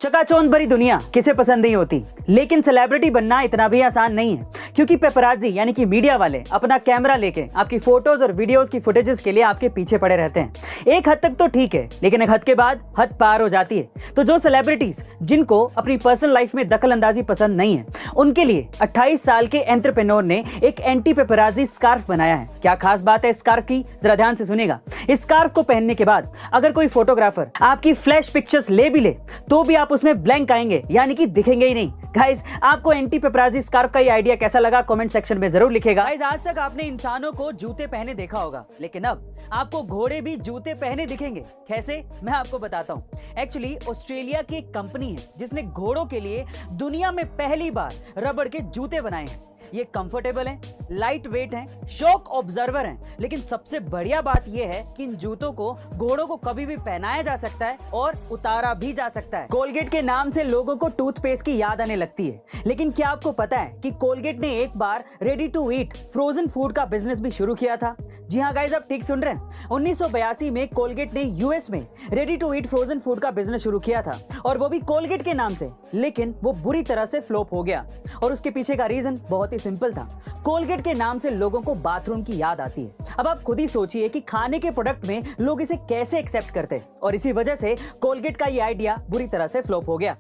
चकाचौंध भरी दुनिया किसे पसंद नहीं होती, लेकिन सेलिब्रिटी बनना इतना भी आसान नहीं है, क्योंकि पेपराजी यानी कि मीडिया वाले अपना कैमरा लेके आपकी फोटोज और वीडियोस की फुटेजेस के लिए आपके पीछे पड़े रहते हैं। एक हद तक तो ठीक है, लेकिन एक हद के बाद हद पार हो जाती है। तो जो सेलिब्रिटीज जिनको अपनी पर्सनल लाइफ में दखल अंदाजी पसंद नहीं है, उनके लिए 28 साल के एंटरप्रेन्योर ने एक एंटी पेपराजी स्कार्फ बनाया है। क्या खास बात है इस स्कार्फ की, जरा ध्यान से सुनिएगा। इस स्कार्फ को पहनने के बाद अगर कोई फोटोग्राफर आपकी फ्लैश पिक्चर्स ले भी ले तो भी आप उसमें ब्लैंक आएंगे, यानी कि दिखेंगे ही नहीं। गाइस, आपको एंटी पेपराजी स्कार्फ का ये आइडिया कैसा लगा कमेंट सेक्शन में जरूर लिखेगा। गाइस, आज तक आपने इंसानों को जूते पहने देखा होगा, लेकिन अब आपको घोड़े भी जूते पहने दिखेंगे। कैसे, मैं आपको बताता हूँ। एक्चुअली ऑस्ट्रेलिया की एक कंपनी है जिसने घोड़ों के लिए दुनिया में पहली बार रबड़ के जूते बनाए हैं। ये कंफर्टेबल हैं, लाइट वेट हैं, शॉक ऑब्जर्वर हैं, लेकिन सबसे बढ़िया बात यह है कि इन जूतों को घोड़ों को कभी भी पहनाया जा सकता है और उतारा भी जा सकता है। कोलगेट के नाम से लोगों को टूथपेस्ट की याद आने लगती है, लेकिन क्या आपको पता है कि कोलगेट ने एक बार ready to eat frozen food का बिजनेस भी शुरू किया था। जी हाँ गाइस, आप ठीक सुन रहे हैं। 1982 में कोलगेट ने यूएस में ready to eat frozen food का बिजनेस शुरू किया था, और वो भी कोलगेट के नाम से, लेकिन वो बुरी तरह से फ्लॉप हो गया। और उसके पीछे का रीजन बहुत ही सिंपल था। कोलगेट के नाम से लोगों को बाथरूम की याद आती है। अब आप खुद ही सोचिए कि खाने के प्रोडक्ट में लोग इसे कैसे एक्सेप्ट करते हैं, और इसी वजह से कोलगेट का ये आइडिया बुरी तरह से फ्लॉप हो गया।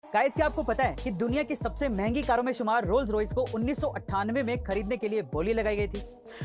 गाइस, क्या आपको पता है कि दुनिया की सबसे महंगी कारों में शुमार रोल्स रॉयस को 1998 में खरीदने के लिए बोली लगाई गई थी,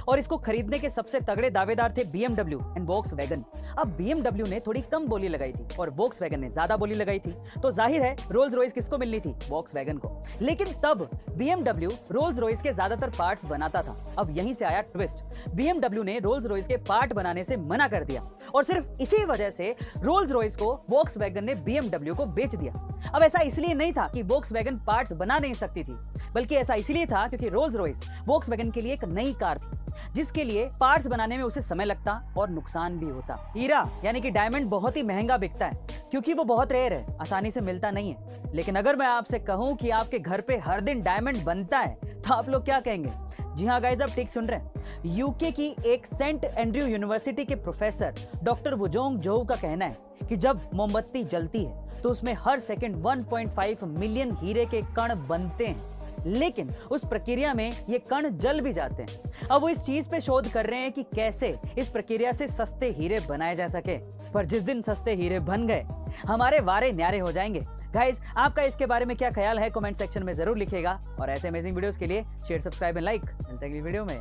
और इसको खरीदने के सबसे तगड़े दावेदार थे BMW एंड वोक्सवैगन। अब BMW ने थोड़ी कम बोली लगाई थी और वोक्सवैगन ने ज्यादा बोली लगाई थी, तो जाहिर है रोल्स रॉयस किसको मिलनी थी? वोक्सवैगन को। लेकिन तब BMW रोल्स रॉयस के ज्यादातर पार्ट्स बनाता था। अब यहीं से आया ट्विस्ट। BMW ने रोल्स रॉयस के पार्ट बनाने से मना कर दिया, और सिर्फ इसी वजह से रोल्स रॉयस को वोक्सवैगन ने BMW को बेच दिया। अब ऐसा इसलिए नहीं था कि वोक्सवैगन पार्ट्स बना नहीं सकती थी, बल्कि ऐसा इसलिए था क्योंकि रोल्स रॉयस वोक्सवैगन के लिए एक नई कार थी, जिसके लिए पार्ट्स बनाने में उसे समय लगता और नुकसान भी होता। हीरा यानी कि डायमंड बहुत ही महंगा बिकता है, क्योंकि वो बहुत रेयर है, आसानी से मिलता नहीं है। लेकिन अगर मैं आपसे कहूं कि आपके घर पे हर दिन डायमंड बनता है, तो आप लोग क्या कहेंगे? जी हाँ गाइस, आप ठीक सुन रहे हैं। यूके की एक सेंट एंड्रयू यूनिवर्सिटी के प्रोफेसर डॉक्टर वुजोंग जोउ का कहना है कि जब मोमबत्ती जलती है तो उसमें हर सेकंड 1.5 मिलियन हीरे के कण बनते हैं, लेकिन उस प्रक्रिया में ये कण जल भी जाते हैं। अब वो इस चीज पे शोध कर रहे हैं कि कैसे इस प्रक्रिया से सस्ते हीरे बनाए जा सके। पर जिस दिन सस्ते हीरे बन गए, हमारे वारे न्यारे हो जाएंगे। गाइस, आपका इसके बारे में क्या ख्याल है कमेंट सेक्शन में जरूर लिखिएगा, और ऐसे अमेजिंग वीडियोस के लिए शेयर, सब्सक्राइब एंड लाइक। मिलते हैं अगली वीडियो में।